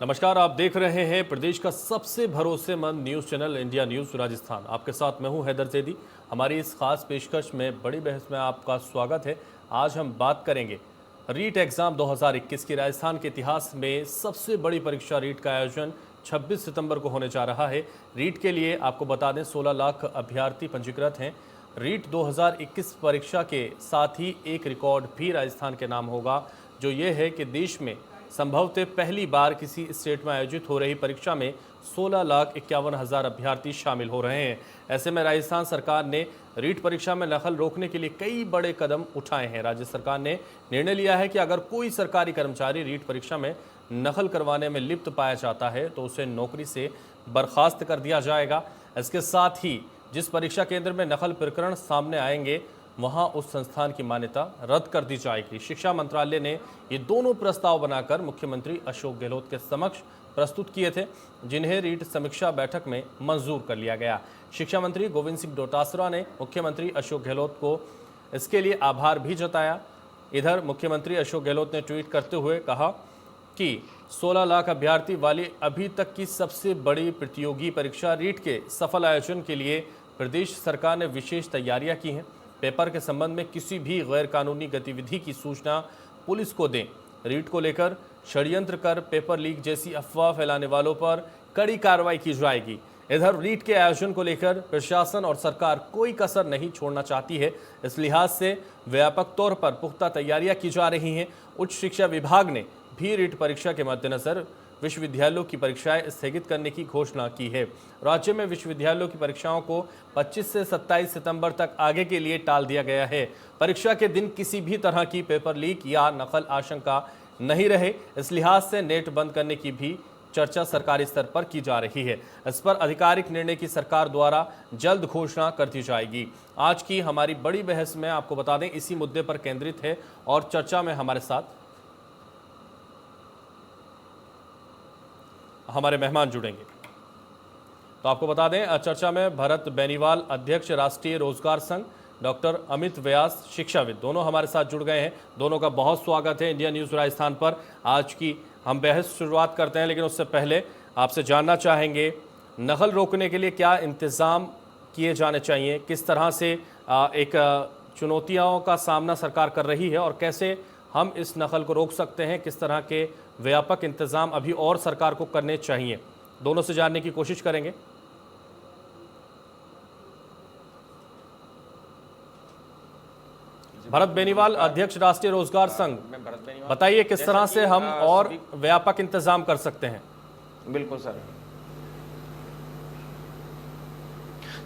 नमस्कार, आप देख रहे हैं प्रदेश का सबसे भरोसेमंद news channel India news Rajasthan. आपके साथ मैं हूं हैदर जैदी। हमारी इस खास पेशकश में बड़ी बहस में आपका स्वागत है। आज हम बात करेंगे रीट एग्ज़ाम 2021 की। राजस्थान के इतिहास में सबसे बड़ी परीक्षा रीट का आयोजन 26 सितंबर को होने जा रहा है। रीट के लिए आपको बता दें 16 लाख अभ्यर्थी पंजीकृत हैं। रीट 2021 परीक्षा के साथ ही एक रिकॉर्ड भी राजस्थान के नाम होगा, जो ये है कि देश में संभवतः पहली बार किसी स्टेट में आयोजित हो रही परीक्षा में 16,51,000 अभ्यर्थी शामिल हो रहे हैं। ऐसे में राजस्थान सरकार ने रीट परीक्षा में नकल रोकने के लिए कई बड़े कदम उठाए हैं। राज्य सरकार ने निर्णय लिया है कि अगर कोई सरकारी कर्मचारी रीट परीक्षा में नकल करवाने में लिप्त पाया जाता है तो उसे नौकरी से बर्खास्त कर दिया जाएगा। इसके साथ ही जिस परीक्षा केंद्र में नकल प्रकरण सामने आएंगे वहां उस संस्थान की मान्यता रद्द कर दी जाएगी। शिक्षा मंत्रालय ने ये दोनों प्रस्ताव बनाकर मुख्यमंत्री अशोक गहलोत के समक्ष प्रस्तुत किए थे, जिन्हें रीट समीक्षा बैठक में मंजूर कर लिया गया। शिक्षा मंत्री गोविंद सिंह डोटासरा ने मुख्यमंत्री अशोक गहलोत को इसके लिए आभार भी जताया। इधर मुख्यमंत्री अशोक गहलोत ने ट्वीट करते हुए कहा कि 16 लाख अभ्यर्थी वाली अभी तक की सबसे बड़ी प्रतियोगी परीक्षा रीट के सफल आयोजन के लिए प्रदेश सरकार ने विशेष तैयारियां की हैं। पेपर के संबंध में किसी भी गैर कानूनी गतिविधि की सूचना पुलिस को दें। रीट को लेकर षड्यंत्र कर पेपर लीक जैसी अफवाह फैलाने वालों पर कड़ी कार्रवाई की जाएगी। इधर रीट के आयोजन को लेकर प्रशासन और सरकार कोई कसर नहीं छोड़ना चाहती है। इस लिहाज से व्यापक तौर पर पुख्ता तैयारियां की जा रही हैं। उच्च शिक्षा विभाग ने भी रीट परीक्षा के मद्देनजर विश्वविद्यालयों की परीक्षाएं स्थगित करने की घोषणा की है। राज्य में विश्वविद्यालयों की परीक्षाओं को 25 से 27 सितंबर तक आगे के लिए टाल दिया गया है। परीक्षा के दिन किसी भी तरह की पेपर लीक या नकल आशंका नहीं रहे, इस लिहाज से नेट बंद करने की भी चर्चा सरकारी स्तर पर की जा रही है। इस पर आधिकारिक निर्णय की सरकार द्वारा जल्द घोषणा कर दी जाएगी। आज की हमारी बड़ी बहस में आपको बता दें इसी मुद्दे पर केंद्रित है और चर्चा में हमारे साथ हमारे मेहमान जुड़ेंगे। तो आपको बता दें चर्चा में भरत बेनीवाल, अध्यक्ष राष्ट्रीय रोजगार संघ, डॉक्टर अमित व्यास, शिक्षाविद, दोनों हमारे साथ जुड़ गए हैं। दोनों का बहुत स्वागत है इंडिया न्यूज़ राजस्थान पर। आज की हम बहस शुरुआत करते हैं, लेकिन उससे पहले आपसे जानना चाहेंगे नकल रोकने के लिए क्या इंतज़ाम किए जाने चाहिए, किस तरह से एक चुनौतियों का सामना सरकार कर रही है और कैसे हम इस नकल को रोक सकते हैं, किस तरह के व्यापक इंतजाम अभी और सरकार को करने चाहिए। दोनों से जानने की कोशिश करेंगे। भरत बेनीवाल, अध्यक्ष राष्ट्रीय रोजगार संघ, बताइए किस तरह से हम और व्यापक इंतजाम कर सकते हैं। बिल्कुल सर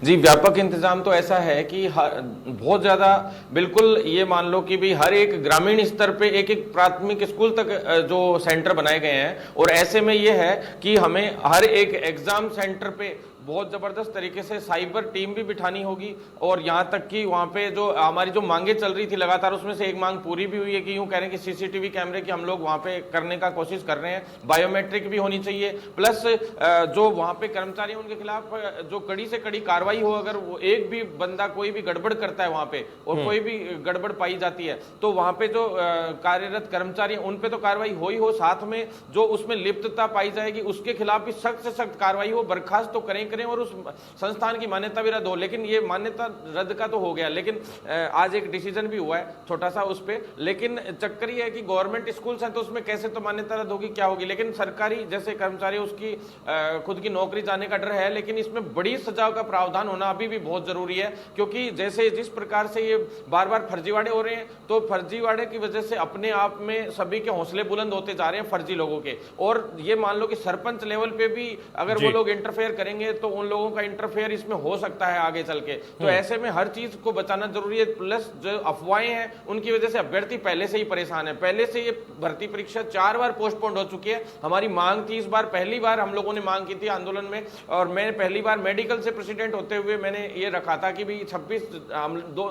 जी, व्यापक इंतजाम तो ऐसा है कि बहुत ज़्यादा, बिल्कुल ये मान लो कि भी हर एक ग्रामीण स्तर पे एक एक प्राथमिक स्कूल तक जो सेंटर बनाए गए हैं, और ऐसे में ये है कि हमें हर एक एग्जाम सेंटर पे बहुत ज़बरदस्त तरीके से साइबर टीम भी बिठानी होगी। और यहाँ तक कि वहाँ पे जो हमारी जो मांगे चल रही थी लगातार, उसमें से एक मांग पूरी भी हुई है कि यूँ कह रहे हैं कि सीसीटीवी कैमरे की हम लोग वहाँ पे करने का कोशिश कर रहे हैं। बायोमेट्रिक भी होनी चाहिए, प्लस जो वहाँ पे कर्मचारी उनके खिलाफ जो कड़ी से कड़ी कार्रवाई हो। अगर वो एक भी बंदा कोई भी गड़बड़ करता है वहाँ पे और कोई भी गड़बड़ पाई जाती है तो वहाँ पे जो कार्यरत कर्मचारी उन पे तो कार्रवाई हो ही हो, साथ में जो उसमें लिप्तता पाई जाएगी उसके खिलाफ भी सख्त से सख्त कार्रवाई हो। बर्खास्त तो करें और उस संस्थान की मान्यता भी रद्द हो। लेकिन ये मान्यता रद्द का तो हो गया, लेकिन आज एक डिसीजन भी हुआ है छोटा सा उस पे। लेकिन चक्कर ये है कि गवर्नमेंट स्कूल्स हैं तो उसमें कैसे तो मान्यता रद्द होगी, क्या होगी। लेकिन सरकारी जैसे कर्मचारी उसकी खुद की नौकरी जाने का डर है। लेकिन इसमें बड़ी सजाओं का प्रावधान होना अभी भी बहुत जरूरी है, क्योंकि जैसे जिस प्रकार से ये बार बार फर्जीवाड़े हो रहे हैं, तो फर्जीवाड़े की वजह से अपने आप में सभी के हौसले बुलंद होते जा रहे हैं फर्जी लोगों के। और ये मान लो कि सरपंच लेवल पे भी अगर वो लोग इंटरफेयर करेंगे तो उन लोगों का इंटरफेयर इसमें हो सकता है आगे चल के। तो ऐसे में हर चीज को बचाना जरूरी है। प्लस जो अफवाहें हैं उनकी वजह से अभ्यर्थी पहले से ही परेशान है। पहले से ये भर्ती परीक्षा 4 बार पोस्टपोन्ड हो चुकी है। हमारी मांग थी इस बार, पहली बार हम लोगों ने मांग की थी आंदोलन में, और मैं पहली बार मेडिकल से प्रेसिडेंट होते हुए मैंने ये रखा था कि भी 26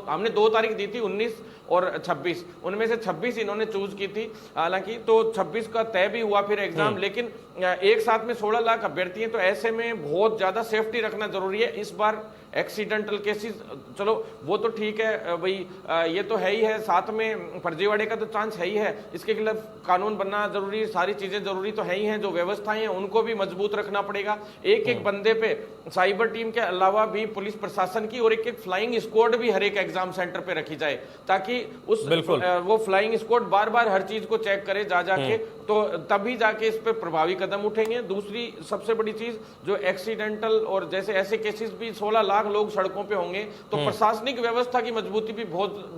हमने 2 तारीख दी थी, 19 और 26, उनमें से 26 इन्होंने चूज की थी हालांकि, तो 26 का तय भी हुआ फिर एग्जाम। लेकिन एक साथ में 16 लाख अभ्यर्थी हैं, तो ऐसे में बहुत ज्यादा सेफ्टी रखना जरूरी है। इस बार एक्सीडेंटल केसेस, चलो वो तो ठीक है भाई, ये तो है ही है, साथ में फर्जीवाड़े का तो चांस है ही है, इसके खिलाफ कानून बनना जरूरी, सारी चीजें जरूरी तो है ही हैं, जो व्यवस्थाएं हैं उनको भी मजबूत रखना पड़ेगा। एक एक बंदे पे साइबर टीम के अलावा भी पुलिस प्रशासन की और एक एक फ्लाइंग स्क्वाड भी हर एक एग्जाम सेंटर पे रखी जाए, ताकि उस वो फ्लाइंग स्क्वाड बार बार हर चीज को चेक करे जा जाके, तो तभी जाके इस पे प्रभावी कदम उठेंगे। दूसरी सबसे बड़ी चीज, जो एक्सीडेंटल और जैसे ऐसे केसेस भी 16 लाख लोग सड़कों पे होंगे, तो प्रशासनिक व्यवस्था की मजबूती भी बहुत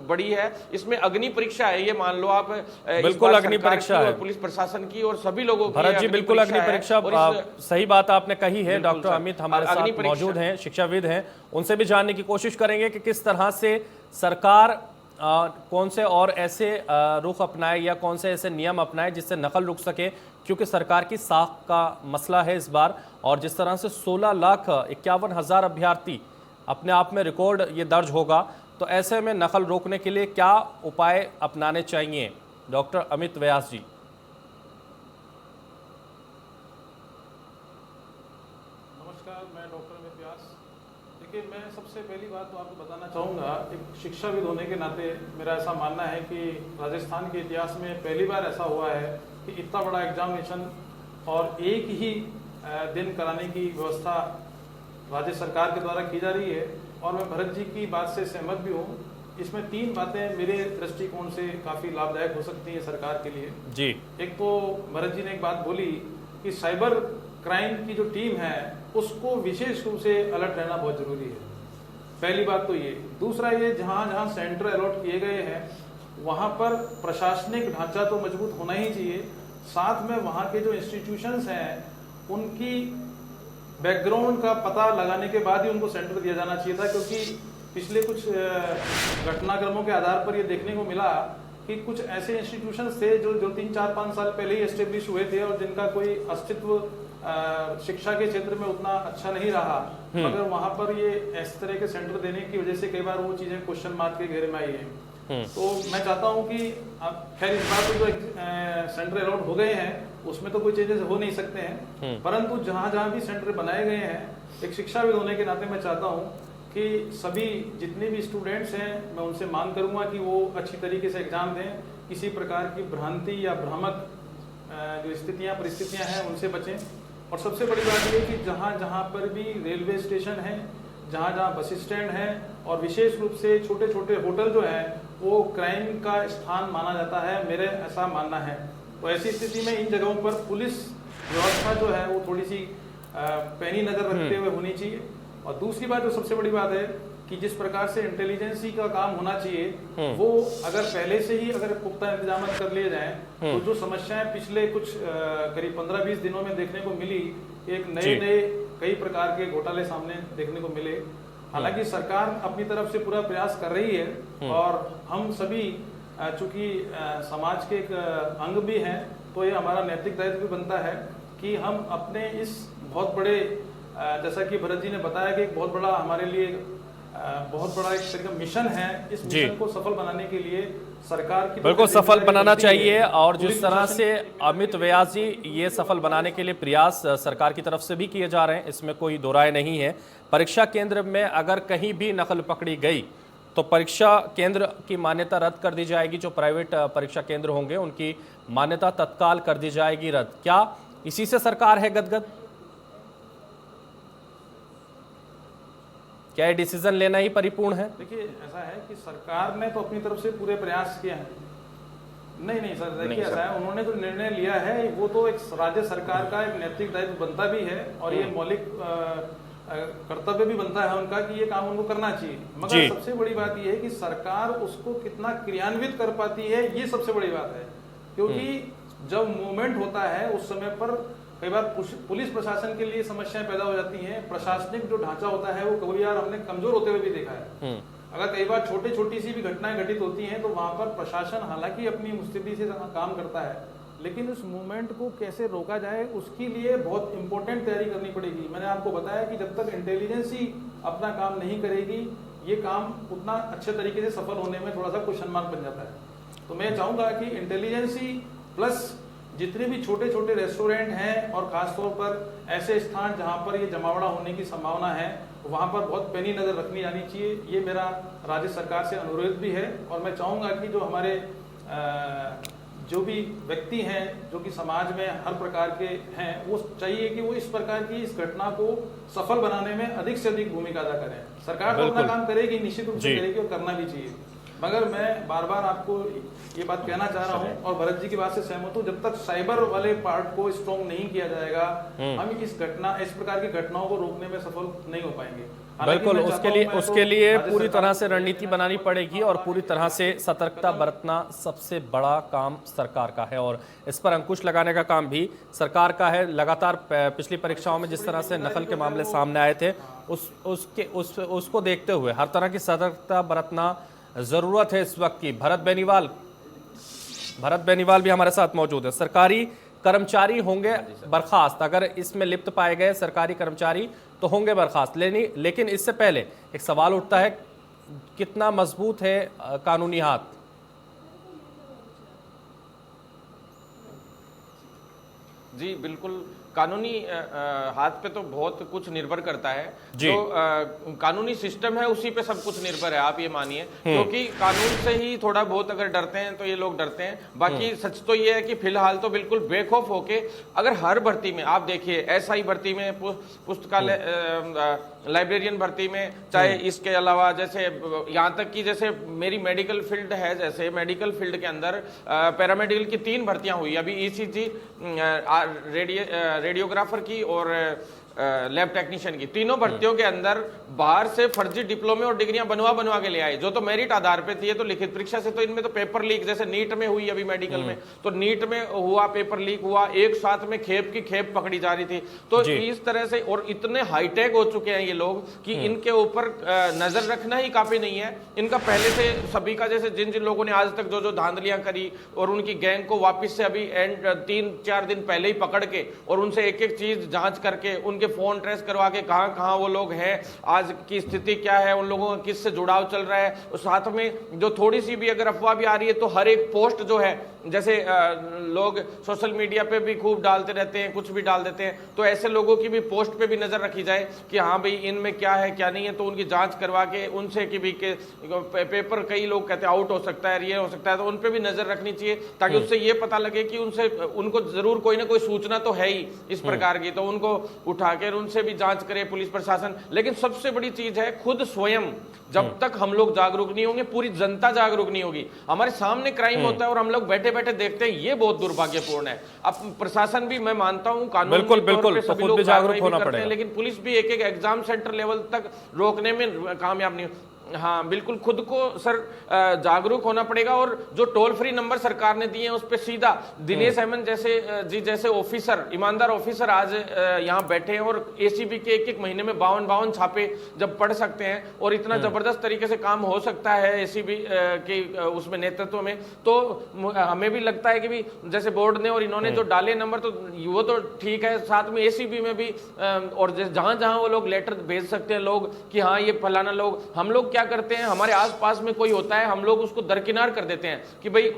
बड़ी है। इसमें अग्नि परीक्षा है, ये मान लो आप, बिल्कुल अग्नि परीक्षा है पुलिस प्रशासन की और सभी लोगों की। भरत जी बिल्कुल अग्नि परीक्षा, सही बात आपने कही है। डॉक्टर अमित हमारे साथ मौजूद हैं, शिक्षाविद हैं, उनसे भी जानने की कोशिश करेंगे कि किस तरह से सरकार कौन से और ऐसे रुख अपनाए या कौन से ऐसे नियम अपनाए जिससे नकल रुक सके, क्योंकि सरकार की साख का मसला है इस बार। और जिस तरह से 16,51,000 अभ्यर्थी अपने आप में रिकॉर्ड ये दर्ज होगा, तो ऐसे में नकल रोकने के लिए क्या उपाय अपनाने चाहिए? डॉक्टर अमित व्यास जी। नमस्कार, मैं डॉक्टर अमित व्यास। देखिए, मैं सबसे पहली बात तो आपको बताना चाहूँगा, एक शिक्षाविद होने के नाते मेरा ऐसा मानना है कि राजस्थान के इतिहास में पहली बार ऐसा हुआ है कि इतना बड़ा एग्जामिनेशन और एक ही दिन कराने की व्यवस्था राज्य सरकार के द्वारा की जा रही है। और मैं भरत जी की बात से सहमत भी हूँ। इसमें 3 बातें मेरे दृष्टिकोण से काफ़ी लाभदायक हो सकती है सरकार के लिए जी। एक तो भरत जी ने एक बात बोली कि साइबर क्राइम की जो टीम है उसको विशेष रूप से अलर्ट रहना बहुत जरूरी है। पहली बात तो ये। दूसरा ये, जहां जहां सेंटर अलॉट किए गए हैं वहां पर प्रशासनिक ढांचा तो मजबूत होना ही चाहिए, साथ में वहां के जो इंस्टीट्यूशंस हैं उनकी बैकग्राउंड का पता लगाने के बाद ही उनको सेंटर दिया जाना चाहिए था। क्योंकि पिछले कुछ घटनाक्रमों के आधार पर ये देखने को मिला कि कुछ ऐसे इंस्टीट्यूशंस थे जो 3, 4, 5 साल पहले ही एस्टेब्लिश हुए थे और जिनका कोई अस्तित्व शिक्षा के क्षेत्र में उतना अच्छा नहीं रहा, मगर वहां पर ये इस तरह के सेंटर देने की वजह से कई बार वो चीजें क्वेश्चन मार्क के घेरे में आई है। तो मैं चाहता हूं कि खैर इस बार तो जो सेंटर अलॉट हो गए हैं उसमें तो कोई चेंजेस हो नहीं सकते हैं, परंतु जहां जहां भी सेंटर बनाए गए हैं, एक शिक्षाविद होने के नाते मैं चाहता हूं कि सभी जितने भी स्टूडेंट्स हैं मैं उनसे मांग करूंगा कि वो अच्छी तरीके से एग्जाम दें, किसी प्रकार की भ्रांति या भ्रामक जो स्थितियां परिस्थितियां हैं उनसे बचें। और सबसे बड़ी बात यह कि जहां जहां पर भी रेलवे स्टेशन है, जहां जहां बस स्टैंड है और विशेष रूप से छोटे छोटे होटल जो है वो क्राइम का स्थान माना जाता है, मेरे ऐसा मानना है। तो ऐसी स्थिति में इन जगहों पर पुलिस व्यवस्था जो है वो थोड़ी सी पैनी नजर रखते हुए होनी चाहिए। और दूसरी बात जो सबसे बड़ी बात है कि जिस प्रकार से इंटेलिजेंसी का काम होना चाहिए वो अगर पहले से ही अगर पुख्ता इंतजाम कर लिए जाएं तो जो समस्याएं पिछले कुछ करीब 15-20 दिनों में देखने को मिली, एक नए कई प्रकार के घोटाले सामने देखने को मिले। हालांकि सरकार अपनी तरफ से पूरा प्रयास कर रही है और हम सभी चूंकि समाज के एक अंग भी हैं, तो ये हमारा नैतिक दायित्व भी बनता है कि हम अपने इस बहुत बड़े, जैसा कि भरत जी ने बताया कि एक बहुत बड़ा हमारे लिए बहुत बड़ा एक तरह का मिशन है, इस मिशन को सफल बनाने के लिए सरकार की बिल्कुल सफल बनाना चाहिए। और जिस तरह से अमित व्यास जी ये सफल बनाने के लिए प्रयास सरकार की तरफ से भी किए जा रहे हैं, इसमें कोई दो राय नहीं है। परीक्षा केंद्र में अगर कहीं भी नकल पकड़ी गई तो परीक्षा केंद्र की मान्यता रद्द कर दी जाएगी। जो प्राइवेट परीक्षा केंद्र होंगे उनकी मान्यता तत्काल कर दी जाएगी रद्द। क्या इसी से सरकार है गदगद? क्या ये डिसीजन लेना ही परिपूर्ण है? देखिए, ऐसा है कि सरकार ने तो अपनी तरफ से पूरे प्रयास किए हैं। नहीं सर, देखिए ऐसा है, उन्होंने जो निर्णय लिया है वो तो एक राज्य सरकार का एक नैतिक दायित्व बनता भी है और ये मौलिक कर्तव्य भी बनता है उनका कि ये काम उनको करना चाहिए। मगर सबसे बड़ी बात ये है कि सरकार उसको कितना क्रियान्वित कर पाती है, ये सबसे बड़ी बात है। क्योंकि जब मूवमेंट होता है उस समय पर कई बार पुलिस प्रशासन के लिए समस्याएं पैदा हो जाती हैं। प्रशासनिक जो ढांचा होता है वो कभी यार हमने कमजोर होते हुए भी देखा है। अगर कई बार छोटी सी भी घटनाएं घटित होती हैं तो वहां पर प्रशासन हालांकि अपनी मुस्तैदी से काम करता है, लेकिन उस मूवमेंट को कैसे रोका जाए उसके लिए बहुत इंपॉर्टेंट तैयारी करनी पड़ेगी। मैंने आपको बताया कि जब तक इंटेलिजेंस ही अपना काम नहीं करेगी ये काम उतना अच्छे तरीके से सफल होने में थोड़ा सा क्वेश्चन मार्क बन जाता है। तो मैं चाहूंगा कि इंटेलिजेंसी प्लस जितने भी छोटे छोटे रेस्टोरेंट हैं और खासतौर पर ऐसे स्थान जहां पर ये जमावड़ा होने की संभावना है वहाँ पर बहुत पैनी नज़र रखनी जानी चाहिए। ये मेरा राज्य सरकार से अनुरोध भी है। और मैं चाहूँगा कि जो हमारे जो भी व्यक्ति हैं जो कि समाज में हर प्रकार के हैं, वो चाहिए कि वो इस प्रकार की इस घटना को सफल बनाने में अधिक से अधिक भूमिका अदा करें। सरकार तो अपना काम करेगी, निश्चित रूप से करेगी और करना भी चाहिए। मगर मैं बार बार आपको ये बात कहना चाह रहा हूँ और भरत जी की बात से सहमत हूँ, जब तक साइबर वाले पार्ट को स्ट्रॉन्ग नहीं किया जाएगा, हम इस प्रकार की घटनाओं को रोकने में सफल नहीं हो पाएंगे। बिल्कुल, उसके लिए पूरी तरह से रणनीति बनानी पड़ेगी और पूरी तरह से सतर्कता बरतना सबसे बड़ा काम सरकार का है और इस पर अंकुश लगाने का काम भी सरकार का है। लगातार पिछली परीक्षाओं में जिस तरह से नकल के मामले सामने आए थे, उसको देखते हुए हर तरह की सतर्कता बरतना जरूरत है इस वक्त की। भरत बेनीवाल भी हमारे साथ मौजूद है। सरकारी कर्मचारी होंगे बर्खास्त, अगर इसमें लिप्त पाए गए सरकारी कर्मचारी तो होंगे बर्खास्त। लेकिन इससे पहले एक सवाल उठता है, कितना मजबूत है कानूनी हाथ? जी बिल्कुल, कानूनी हाथ पे तो बहुत कुछ निर्भर करता है। जो कानूनी सिस्टम है उसी पे सब कुछ निर्भर है, आप ये मानिए। क्योंकि कानून से ही थोड़ा बहुत अगर डरते हैं तो ये लोग डरते हैं। बाकी सच तो ये है कि फिलहाल तो बिल्कुल बेखौफ होके अगर हर भर्ती में आप देखिए, एसआई भर्ती में, पुस्तकालय लाइब्रेरियन भर्ती में, चाहे इसके अलावा जैसे यहाँ तक कि जैसे मेरी मेडिकल फील्ड है, जैसे मेडिकल फील्ड के अंदर पैरामेडिकल की 3 भर्तियां हुई अभी, ईसीजी, रेडियोग्राफर की और लैब टेक्नीशियन की। तीनों भर्तियों के अंदर बाहर से फर्जी डिप्लोमे और डिग्रियां बनवा के ले आए, जो तो मेरिट आधार पे थी। तो लिखित परीक्षा से तो इनमें तो पेपर लीक, जैसे नीट में हुई अभी मेडिकल में, तो नीट में हुआ, पेपर लीक हुआ, एक साथ में खेप की खेप पकड़ी जा रही थी। तो इस तरह से, और इतने हाईटेक हो चुके हैं ये लोग कि इनके ऊपर नजर रखना ही काफी नहीं है। इनका पहले से सभी का, जैसे जिन जिन लोगों ने आज तक जो धांधलियां करी और उनकी गैंग को वापिस से अभी 3-4 दिन पहले ही पकड़ के और उनसे एक एक चीज जांच करके उनके फोन ट्रेस करवा के कहां कहां वो लोग हैं, आज की स्थिति क्या है, उन लोगों का किससे जुड़ाव चल रहा है। और साथ में जो थोड़ी सी भी अगर अफवाह भी आ रही है तो हर एक पोस्ट जो है, जैसे लोग सोशल मीडिया पे भी खूब डालते रहते हैं, कुछ भी डाल देते हैं, तो ऐसे लोगों की भी पोस्ट पे भी नजर रखी जाए कि हाँ भाई इनमें क्या है क्या नहीं है, तो उनकी जांच करवा के उनसे कि भी के पेपर, कई लोग कहते हैं आउट हो सकता है, ये हो सकता है, तो उन पे भी नजर रखनी चाहिए ताकि उससे ये पता लगे कि उनको जरूर कोई ना कोई सूचना तो है ही इस प्रकार की, तो उनको उठा के उनसे भी जांच करे पुलिस प्रशासन। लेकिन सबसे बड़ी चीज है खुद स्वयं, जब तक हम लोग जागरूक नहीं होंगे, पूरी जनता जागरूक नहीं होगी, हमारे सामने क्राइम होता है और हम लोग बैठे बैठे देखते हैं, ये बहुत दुर्भाग्यपूर्ण है। अब प्रशासन भी, मैं मानता हूं कानून बिल्कुल बिल्कुल, तो खुद भी जागरूक होना पड़ेगा, लेकिन पुलिस भी एक एक एग्जाम सेंटर लेवल तक रोकने में कामयाब नहीं। हाँ बिल्कुल, खुद को सर जागरूक होना पड़ेगा। और जो टोल फ्री नंबर सरकार ने दिए हैं उस पर सीधा दिनेश अहमद जैसे ऑफिसर, ईमानदार ऑफिसर आज यहाँ बैठे हैं और एसीबी के एक महीने में 52 छापे जब पढ़ सकते हैं और इतना जबरदस्त तरीके से काम हो सकता है एसीबी के उसमें नेतृत्व में, तो हमें भी लगता है कि भी जैसे बोर्ड ने और इन्होंने जो डाले नंबर, तो वो तो ठीक है, साथ में एसीबी में भी और जहां जहां वो लोग लेटर भेज सकते हैं लोग कि हाँ ये फलाना लोग, हम लोग क्या करते हैं, हमारे आसपास में कोई होता है हम लोग उसको दरकिनार कर देते हैं कि भाई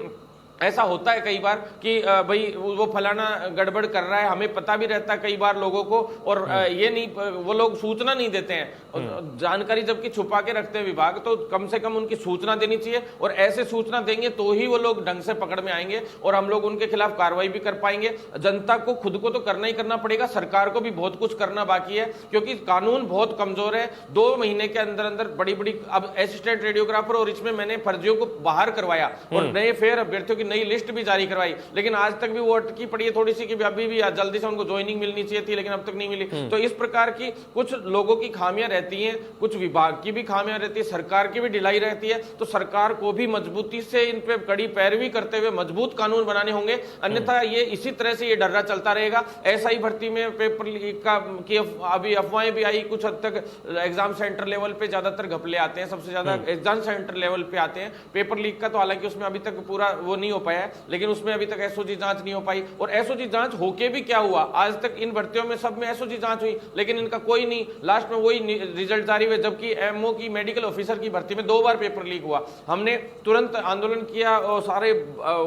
ऐसा होता है कई बार कि भाई वो फलाना गड़बड़ कर रहा है, हमें पता भी रहता है कई बार लोगों को, और ये नहीं, वो लोग सूचना नहीं देते हैं। जानकारी जबकि छुपा के रखते हैं विभाग, तो कम से कम उनकी सूचना देनी चाहिए, और ऐसे सूचना देंगे तो ही वो लोग ढंग से पकड़ में आएंगे और हम लोग उनके खिलाफ कार्रवाई भी कर पाएंगे। जनता को खुद को तो करना ही करना पड़ेगा, सरकार को भी बहुत कुछ करना बाकी है, क्योंकि कानून बहुत कमजोर है। 2 महीने के अंदर अंदर बड़ी बड़ी, अब असिस्टेंट रेडियोग्राफर और इसमें मैंने फर्जियों को बाहर करवाया और नए फेर अभ्यर्थियों की नई लिस्ट भी जारी करवाई, लेकिन आज तक भी वो अटकी पड़ी है थोड़ी सी कि अभी भी जल्दी से उनको ज्वाइनिंग मिलनी चाहिए थी, लेकिन अब तक नहीं मिली। तो इस प्रकार की कुछ लोगों की खामियां रहती हैं, कुछ विभाग की भी खामियां रहती है, सरकार की भी ढिलाई रहती है। तो सरकार को भी मजबूती से इन पे कड़ी पैरवी करते हुए मजबूत कानून बनाने होंगे, अन्यथा ये इसी तरह से ये डर्रा चलता रहेगा। एसआई भर्ती में पेपर लीक की अभी अफवाहें भी आई, कुछ हद तक एग्जाम सेंटर लेवल पे ज्यादातर घपले आते हैं, सबसे ज्यादा एग्जाम सेंटर लेवल पे आते हैं। पेपर लीक का तो हालांकि उसमें अभी तक पूरा वो नहीं हो पाया है, लेकिन उसमें अभी तक एसओजी जांच नहीं हो पाई। और एसओजी जांच होके भी क्या हुआ, आज तक इन भर्तियों में सब में एसओजी जांच हुई, लेकिन इनका कोई नहीं, लास्ट में वही रिजल्ट जारी हुए। जबकि एमओ की मेडिकल ऑफिसर की भर्ती में 2 बार पेपर लीक हुआ, हमने तुरंत आंदोलन किया और सारे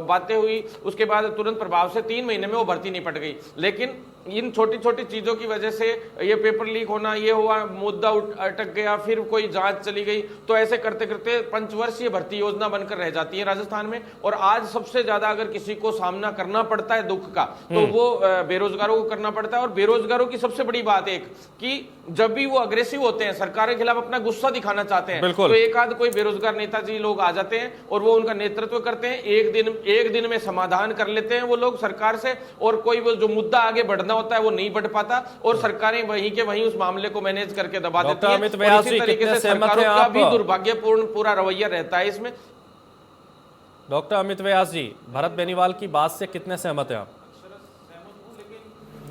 बातें हुई, उसके बाद तुरंत प्रभाव से 3 महीने में वो भर्ती निपट गई। लेकिन इन छोटी छोटी चीजों की वजह से ये पेपर लीक होना, ये हुआ, मुद्दा अटक गया, फिर कोई जांच चली गई, तो ऐसे करते करते पंचवर्षीय भर्ती योजना बनकर रह जाती है राजस्थान में। और आज सबसे ज्यादा अगर किसी को सामना करना पड़ता है दुख का, तो वो बेरोजगारों को करना पड़ता है। और बेरोजगारों की सबसे बड़ी बात एक कि जब भी वो अग्रेसिव होते हैं, सरकार के खिलाफ अपना गुस्सा दिखाना चाहते हैं, तो एक आध कोई बेरोजगार नेताजी लोग आ जाते हैं और वो उनका नेतृत्व करते हैं। एक दिन में समाधान कर लेते हैं वो लोग सरकार से, और कोई वो जो मुद्दा आगे बढ़ना होता है वो नहीं बढ़ पाता, और सरकारें वहीं के वहीं उस मामले को मैनेज करके दबा देती हैं। और इसी तरीके से सरकारों का भी दुर्भाग्यपूर्ण पूरा रवैया रहता है इसमें। डॉक्टर अमित व्यास जी, भरत बेनीवाल की बात से कितने सहमत हैं आप?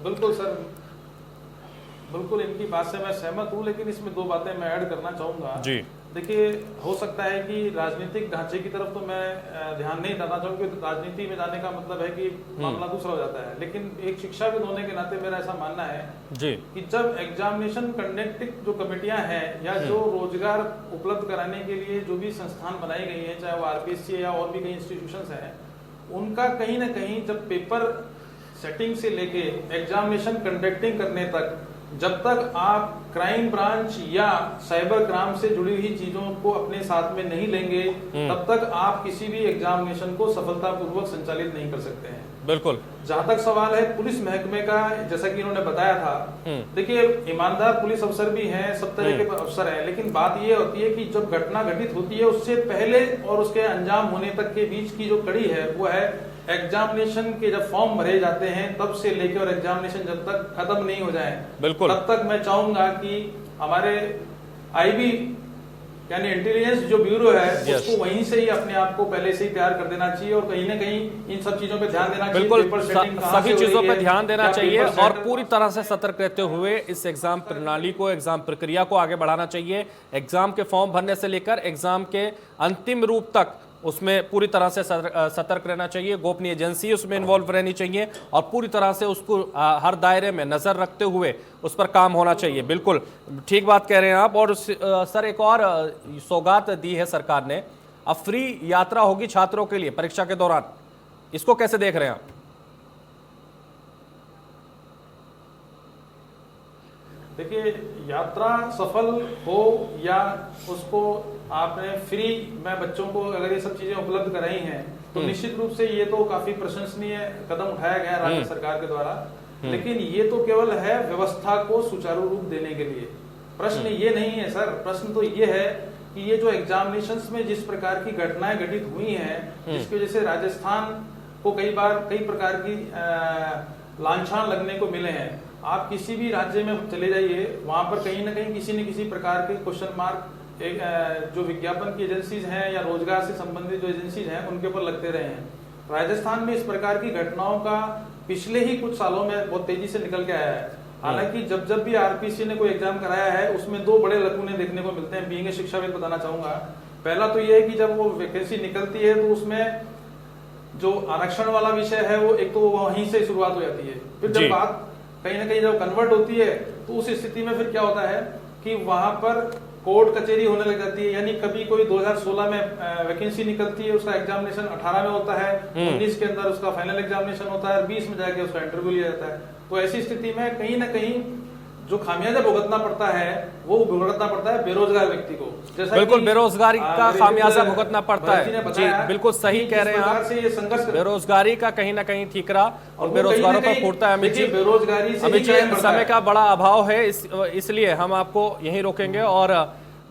बिल्कुल सर, बिल्कुल इनकी बात से मैं सहमत हूँ, लेकिन इसमें दो बातें मैं ऐड करना चाहूँगा जी। देखिए, हो सकता है कि राजनीतिक ढांचे की तरफ तो मैं ध्यान नहीं देना चाहूँ, क्योंकि राजनीति में जाने का मतलब है कि मामला दूसरा हो जाता है। लेकिन एक शिक्षाविद होने के नाते मेरा ऐसा मानना है जी कि जब एग्जामिनेशन कंडक्टिंग जो कमेटियां हैं या जो रोजगार उपलब्ध कराने के लिए जो भी संस्थान बनाई गई है, चाहे वो आरपीएससी या और भी कई इंस्टीट्यूशंस हैं, उनका कहीं ना कहीं जब पेपर सेटिंग से लेके एग्जामिनेशन कंडक्टिंग करने तक, जब तक आप क्राइम ब्रांच या साइबर क्राइम से जुड़ी हुई चीजों को अपने साथ में नहीं लेंगे, तब तक आप किसी भी एग्जामिनेशन को सफलतापूर्वक संचालित नहीं कर सकते हैं। बिल्कुल। जहां तक सवाल है पुलिस महकमे का, जैसा कि इन्होंने बताया था, देखिए ईमानदार पुलिस अफसर भी हैं, सब तरह के अफसर हैं, लेकिन बात ये होती है कि जब घटना घटित होती है उससे पहले और उसके अंजाम होने तक के बीच की जो कड़ी है वो है एग्जामिनेशन के जब फॉर्म भरे जाते हैं तब से लेकर और एग्जामिनेशन जब तक खत्म नहीं हो जाए, बिल्कुल, तब तक मैं चाहूंगा कि हमारे आईबी यानी इंटेलिजेंस जो ब्यूरो है उसको वहीं से ही अपने आप को पहले से ही तैयार कर देना चाहिए, और कहीं ना कहीं इन सब चीजों पे ध्यान देना चाहिए। बिल्कुल, सभी चीजों पे ध्यान देना चाहिए और पूरी तरह से सतर्क रहते हुए इस एग्जाम प्रणाली को, एग्जाम प्रक्रिया को आगे बढ़ाना चाहिए। एग्जाम के फॉर्म भरने से लेकर एग्जाम के अंतिम रूप तक उसमें पूरी तरह से सतर्क रहना चाहिए। गोपनीय एजेंसी उसमें इन्वॉल्व रहनी चाहिए और पूरी तरह से उसको हर दायरे में नजर रखते हुए उस पर काम होना चाहिए। बिल्कुल ठीक बात कह रहे हैं आप। और सर, एक और सौगात दी है सरकार ने, अब फ्री यात्रा होगी छात्रों के लिए परीक्षा के दौरान, इसको कैसे देख रहे हैं आप? देखिए, यात्रा सफल हो या उसको आपने फ्री में बच्चों को अगर ये सब चीजें उपलब्ध कराई हैं तो निश्चित रूप से ये तो काफी प्रशंसनीय कदम उठाया गया राज्य सरकार के द्वारा, लेकिन ये तो केवल है व्यवस्था को सुचारू रूप देने के लिए। प्रश्न ये नहीं है सर, प्रश्न तो ये है कि ये जो एग्जामिनेशंस में जिस प्रकार की घटनाएं घटित हुई हैं, जिसकी वजह से राजस्थान को कई बार कई प्रकार की लांछन लगने को मिले हैं। आप किसी भी राज्य में चले जाइए, वहां पर कहीं ना कहीं किसी न किसी प्रकार के क्वेश्चन मार्क जो विज्ञापन की एजेंसीज हैं या रोजगार से संबंधित जो एजेंसीज हैं उनके ऊपर लगते रहे हैं। राजस्थान में इस प्रकार की घटनाओं का पिछले ही कुछ सालों में बहुत तेजी से निकल के आया है। हालांकि जब भी आरपीसी ने कोई एग्जाम कराया है उसमें दो बड़े लकूने देखने को मिलते हैं। बीइंग ए शिक्षाविद बताना चाहूंगा, पहला तो यह है कि जब वो वैकेंसी निकलती है तो उसमें जो आरक्षण वाला विषय है वो एक तो वहीं से शुरुआत हो जाती है। फिर जब बात कहीं ना कहीं जब कन्वर्ट होती है तो उस स्थिति में फिर क्या होता है कि वहां पर कोर्ट कचहरी होने लग जाती है। यानी कभी कोई 2016 में वैकेंसी निकलती है, उसका एग्जामिनेशन 18 में होता है, 19 के अंदर उसका फाइनल एग्जामिनेशन होता है, 20 में जाके उसका इंटरव्यू लिया जाता है। तो ऐसी स्थिति में कहीं ना कहीं जो खामियाजा भुगतना पड़ता है वो भुगतना पड़ता है बेरोजगार व्यक्ति को। जैसा बिल्कुल, बेरोजगारी का खामियाजा भुगतना पड़ता है। जी बिल्कुल सही कह रहे हैं आप। ये संघर्ष बेरोजगारी का कहीं ना कहीं ठीकरा और बेरोजगारों पर फूटता है। अमित जी, बेरोजगारी से अमित जी, समय का बड़ा अभाव है, इसलिए हम आपको यहीं रोकेंगे और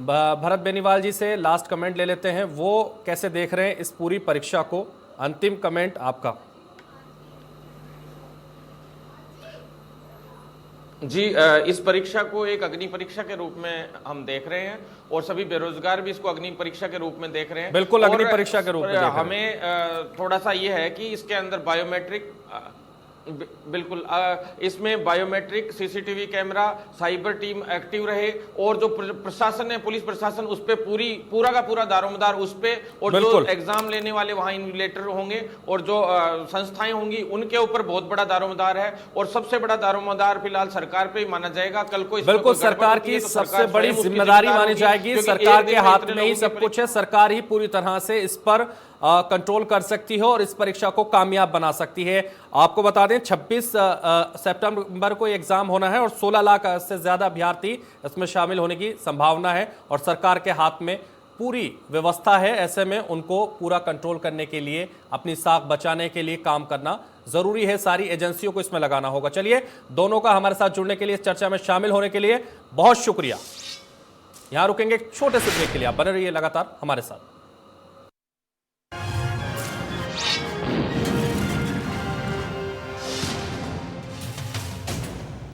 भरत बेनीवाल जी से लास्ट कमेंट ले लेते हैं। वो कैसे देख रहे हैं इस पूरी परीक्षा को? अंतिम कमेंट आपका। जी, इस परीक्षा को एक अग्नि परीक्षा के रूप में हम देख रहे हैं और सभी बेरोजगार भी इसको अग्नि परीक्षा के रूप में देख रहे हैं। बिल्कुल, अग्नि परीक्षा के रूप में हमें थोड़ा सा ये है कि इसके अंदर बायोमेट्रिक, बिल्कुल इसमें biometric, CCTV camera, cyber team active रहे और जो प्रशासन है, पुलिस प्रशासन, उस पे पूरा का पूरा दारोमदार उस पे, और जो एग्जाम लेने वाले वहां इन्विजिलेटर होंगे और जो संस्थाएं होंगी उनके ऊपर बहुत बड़ा दारोमदार है। और सबसे बड़ा दारोमदार फिलहाल सरकार पे ही माना जाएगा। कल को बिल्कुल सरकार की सबसे बड़ी जिम्मेदारी मानी जाएगी। सरकार के हाथ में ही सब कुछ है, सरकार ही पूरी तरह से इस पर कंट्रोल कर सकती है और इस परीक्षा को कामयाब बना सकती है। आपको बता दें 26 सितंबर को एग्जाम होना है और 16 लाख से ज़्यादा अभ्यर्थी इसमें शामिल होने की संभावना है और सरकार के हाथ में पूरी व्यवस्था है। ऐसे में उनको पूरा कंट्रोल करने के लिए, अपनी साख बचाने के लिए काम करना जरूरी है। सारी एजेंसियों को इसमें लगाना होगा। चलिए, दोनों का हमारे साथ जुड़ने के लिए, इस चर्चा में शामिल होने के लिए बहुत शुक्रिया। यहां रुकेंगे एक छोटे से ब्रेक के लिए। आप बने रहिए लगातार हमारे साथ।